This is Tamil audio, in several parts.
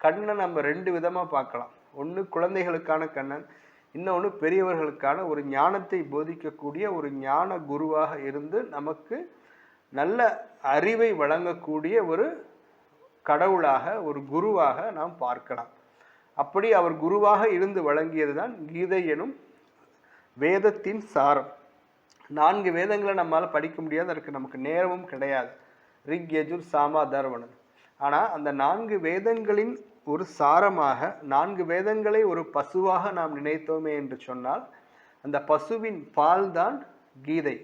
கண்ணனை நம்ம 2 விதமாக பார்க்கலாம். ஒன்று குழந்தைகளுக்கான கண்ணன், இன்னொன்று பெரியவர்களுக்கான ஒரு ஞானத்தை போதிக்கக்கூடிய ஒரு ஞான குருவாக இருந்து நமக்கு நல்ல அறிவை வழங்கக்கூடிய ஒரு கடவுளாக, ஒரு குருவாக நாம் பார்க்கலாம். அப்படி அவர் குருவாக இருந்து வழங்கியது தான் கீதை எனும் வேதத்தின் சாரம். 4 வேதங்களை நம்மளால் படிக்க முடியாது, அதற்கு நமக்கு நேரமும் கிடையாது. ரிக், யஜுர், சாம, அதர்வணன். ஆனால் அந்த 4 வேதங்களின் ஒரு சாரமாக, 4 வேதங்களை ஒரு பசுவாக நாம் நினைத்தோமே என்று சொன்னால், அந்த பசுவின் பால் தான் கீதை.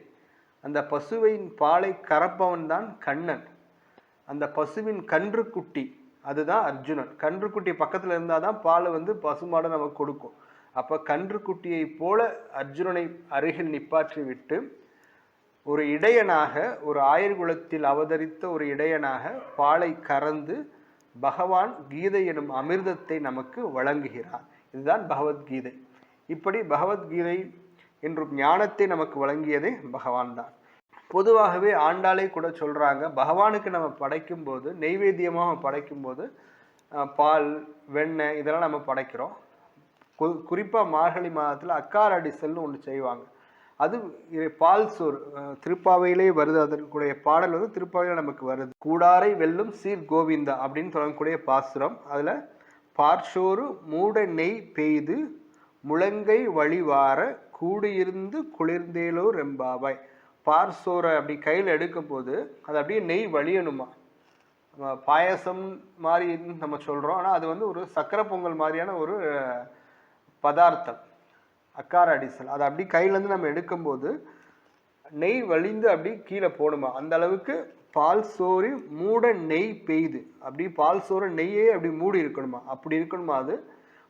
அந்த பசுவின் பாலை கறப்பவன் தான் கண்ணன். அந்த பசுவின் கன்றுக்குட்டி அதுதான் அர்ஜுனன். கன்றுக்குட்டி பக்கத்தில் இருந்தால் தான் பால் பசுமாடு நமக்கு கொடுக்கும். அப்போ கன்றுக்குட்டியை போல அர்ஜுனனை அருகில் நிப்பாற்றி விட்டு ஒரு இடையனாக, ஒரு ஆயர்குலத்தில் அவதரித்த ஒரு இடையனாக பாலை கறந்து பகவான் கீதை எனும் அமிர்தத்தை நமக்கு வழங்குகிறார். இதுதான் பகவத்கீதை. இப்படி பகவத்கீதை என்றும் ஞானத்தை நமக்கு வழங்கியதே பகவான் தான். பொதுவாகவே ஆண்டாளே கூட சொல்கிறாங்க, பகவானுக்கு நம்ம படைக்கும் போது, நெய்வேத்தியமாக படைக்கும் போது பால், வெண்ணெய் இதெல்லாம் நம்ம படைக்கிறோம். குறிப்பாக மார்கழி மாதத்தில் அக்கார அடிசல்னு ஒன்று செய்வாங்க. அது பால் சோறு திருப்பாவையிலே வருது. அதற்குடைய பாடல் திருப்பாவையில் நமக்கு வருது. கூடாரை வெல்லும் சீர் கோவிந்தா அப்படின்னு சொல்லக்கூடிய பாசுரம். அதில் பார்சோறு மூட நெய் பெய்து முழங்கை வழிவார கூடியிருந்து குளிர்ந்தேலோ ரெம்பாவாய். பார்சோரை அப்படி கையில் எடுக்கும் போது அது அப்படியே நெய் வழியணுமா. பாயசம் மாதிரி நம்ம சொல்கிறோம், ஆனால் அது ஒரு சக்கரை பொங்கல் மாதிரியான ஒரு பதார்த்தம் அக்கார அடிசல். அதை அப்படி கையிலேருந்து நம்ம எடுக்கும்போது நெய் வழிந்து அப்படி கீழே போடுமா. அந்த அளவுக்கு பால் சோறு மூட நெய் பெய்து, அப்படி பால் சோறு நெய்யே அப்படி மூடி இருக்கணுமா. அப்படி இருக்கணுமா. அது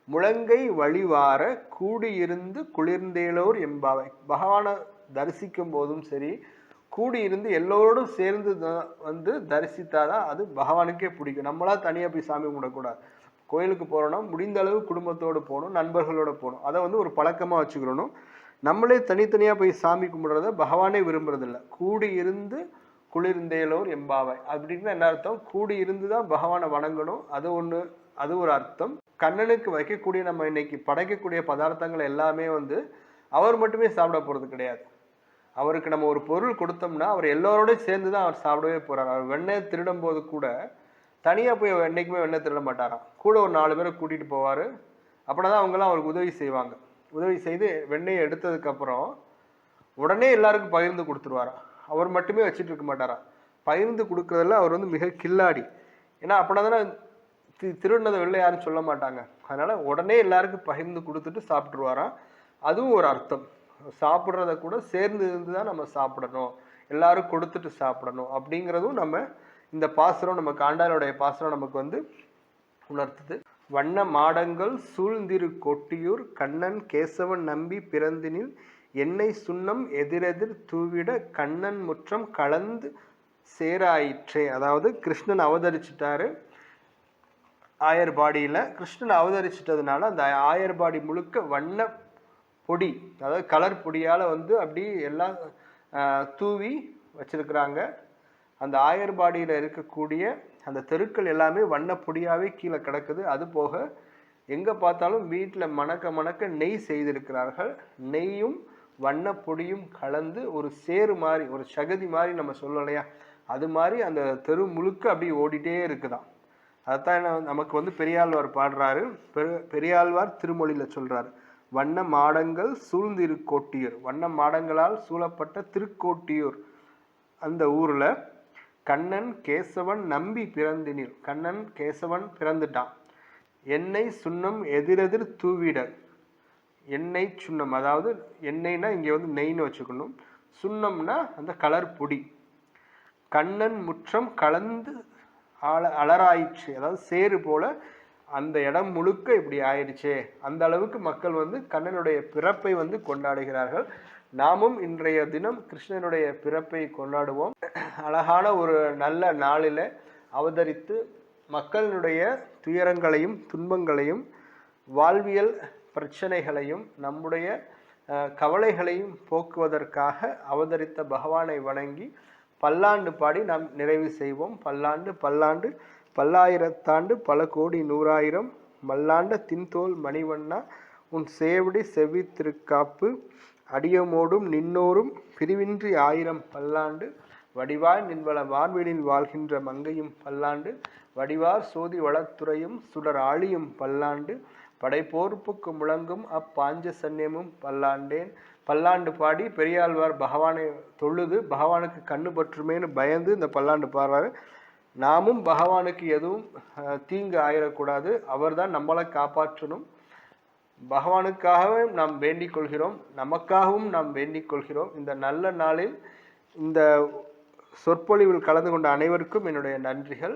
முழங்கை வழிவார கூடியிருந்து குளிர்ந்தேலோர் எம்பாவை. பகவானை தரிசிக்கும் போதும் சரி, கூடியிருந்து எல்லோரோடும் சேர்ந்து தரிசித்தாதான் அது பகவானுக்கே பிடிக்கும். நம்மளா தனியாக போய் சாமி கும்பிடக்கூடாது. கோயிலுக்கு போகிறோன்னா முடிந்த அளவு குடும்பத்தோடு போகணும், நண்பர்களோடு போகணும். அதை ஒரு பழக்கமாக வச்சுக்கிறணும். நம்மளே தனித்தனியாக போய் சாமி கும்பிட்றத பகவானே விரும்புறதில்ல. கூடியிருந்து குளிர்ந்தேலோர் எம்பாவாய் அப்படின்னு என்ன அர்த்தம்? கூடியிருந்து தான் பகவானை வணங்கணும். அது ஒரு அர்த்தம். கண்ணனுக்கு வைக்கக்கூடிய நம்ம இன்னைக்கு படைக்கக்கூடிய பதார்த்தங்கள் எல்லாமே அவர் மட்டுமே சாப்பிட போகிறது கிடையாது. அவருக்கு நம்ம ஒரு பொருள் கொடுத்தோம்னா அவர் எல்லோரோடையும் சேர்ந்து தான் அவர் சாப்பிடவே போகிறார். அவர் வெண்ணெய் திருடும் போது கூட தனியாக போய் என்றைக்குமே வெண்ணெய் திருட மாட்டாராம். கூட ஒரு 4 பேரை கூட்டிகிட்டு போவார். அப்படின்னா தான் அவங்களாம் அவருக்கு உதவி செய்வாங்க. உதவி செய்து வெண்ணெயை எடுத்ததுக்கப்புறம் உடனே எல்லாருக்கும் பகிர்ந்து கொடுத்துருவாராம். அவர் மட்டுமே வச்சுட்டு இருக்க மாட்டாராம். பகிர்ந்து கொடுக்குறதில்ல அவர் மிக கில்லாடி. ஏன்னா அப்படின்னா தானே திருடினதை வெளில யாரும் சொல்ல மாட்டாங்க. அதனால் உடனே எல்லாருக்கும் பகிர்ந்து கொடுத்துட்டு சாப்பிட்ருவாராம். அதுவும் ஒரு அர்த்தம். சாப்பிட்றத கூட சேர்ந்து இருந்து தான் நம்ம சாப்பிடணும், எல்லாரும் கொடுத்துட்டு சாப்பிடணும் அப்படிங்கிறதும் நம்ம இந்த பாசுரம், நமக்கு ஆண்டாளுடைய பாசுரம் நமக்கு உணர்த்துது. வண்ண மாடங்கள் சூழ்ந்திரு கொட்டியூர் கண்ணன் கேசவன் நம்பி பிறந்தினில் எண்ணெய் சுண்ணம் எதிரெதிர் தூவிட கண்ணன் முற்றம் கலந்து சேராயிற்றே. அதாவது கிருஷ்ணன் அவதரிச்சிட்டாரு ஆயர்பாடியில். கிருஷ்ணன் அவதரிச்சிட்டதுனால அந்த ஆயர்பாடி முழுக்க வண்ண பொடி, அதாவது கலர் பொடியால் அப்படி எல்லாம் தூவி வச்சிருக்கிறாங்க. அந்த ஆயர்பாடியில் இருக்கக்கூடிய அந்த தெருக்கள் எல்லாமே வண்ண பொடியாகவே கீழே கிடக்குது. அது போக எங்கே பார்த்தாலும் வீட்டில் மணக்க மணக்க நெய் செய்திருக்கிறார்கள். நெய்யும் வண்ண பொடியும் கலந்து ஒரு சேரு மாதிரி, ஒரு சகதி மாதிரி நம்ம சொல்லலையா, அது மாதிரி அந்த தெரு முழுக்க அப்படி ஓடிட்டே இருக்குதான். அதைத்தான் நமக்கு பெரியாழ்வார் பாடுறாரு. பெரியாழ்வார் திருமொழியில் சொல்கிறாரு, வண்ண மாடங்கள் சூழ்ந்திரு கோட்டியூர். வண்ண மாடங்களால் சூழப்பட்ட திருக்கோட்டியூர் அந்த ஊரில் கண்ணன் கேசவன் நம்பி பிறந்தினில். கண்ணன் கேசவன் பிறந்துட்டான். எண்ணெய் சுண்ணம் எதிரெதிர் தூவிடர். எண்ணெய் சுண்ணம், அதாவது எண்ணெய்னா இங்கே நெய்ன்னு வச்சுக்கணும், சுண்ணம்னா அந்த கலர் பொடி. கண்ணன் முற்றம் கலந்து அலராயிற்று, அதாவது சேரு போல அந்த இடம் முழுக்க இப்படி ஆயிடுச்சே. அந்த அளவுக்கு மக்கள் கண்ணனுடைய பிறப்பை கொண்டாடுகிறார்கள். நாமும் இன்றைய தினம் கிருஷ்ணனுடைய பிறப்பை கொண்டாடுவோம். அழகான ஒரு நல்ல நாளில் அவதரித்து மக்களுடைய துயரங்களையும் துன்பங்களையும் வாழ்வியல் பிரச்சனைகளையும் நம்முடைய கவலைகளையும் போக்குவதற்காக அவதரித்த பகவானை வணங்கி பல்லாண்டு பாடி நாம் நிறைவு செய்வோம். பல்லாண்டு பல்லாண்டு பல்லாயிரத்தாண்டு பல கோடி நூறாயிரம் மல்லாண்ட தின்தோல் மணிவண்ணா உன் சேவடி செவ்வி திருக்காப்பு அடியமோடும் நின்னோரும் பிரிவின்றி ஆயிரம் பல்லாண்டு வடிவாய் நின்வள வான்வெளியில் வாழ்கின்ற மங்கையும் பல்லாண்டு வடிவார் சோதி வளத்துறையும் சுடர் ஆழியும் பல்லாண்டு படைப்போர்ப்புக்கு முழங்கும் அப்பாஞ்ச சன்னியமும் பல்லாண்டேன். பல்லாண்டு பாடி பெரியாழ்வார் பகவானை தொழுது பகவானுக்கு கண்ணு பற்றுமேன்னு பயந்து இந்த பல்லாண்டு பாடுறாரு. நாமும் பகவானுக்கு எதுவும் தீங்கு ஆயிடக்கூடாது, அவர்தான் நம்மளை காப்பாற்றணும். பகவானுக்காகவே நாம் வேண்டிக் கொள்கிறோம், நமக்காகவும் நாம் வேண்டிக் கொள்கிறோம். இந்த நல்ல நாளில் இந்த சொற்பொழிவில் கலந்து கொண்ட அனைவருக்கும் என்னுடைய நன்றிகள்.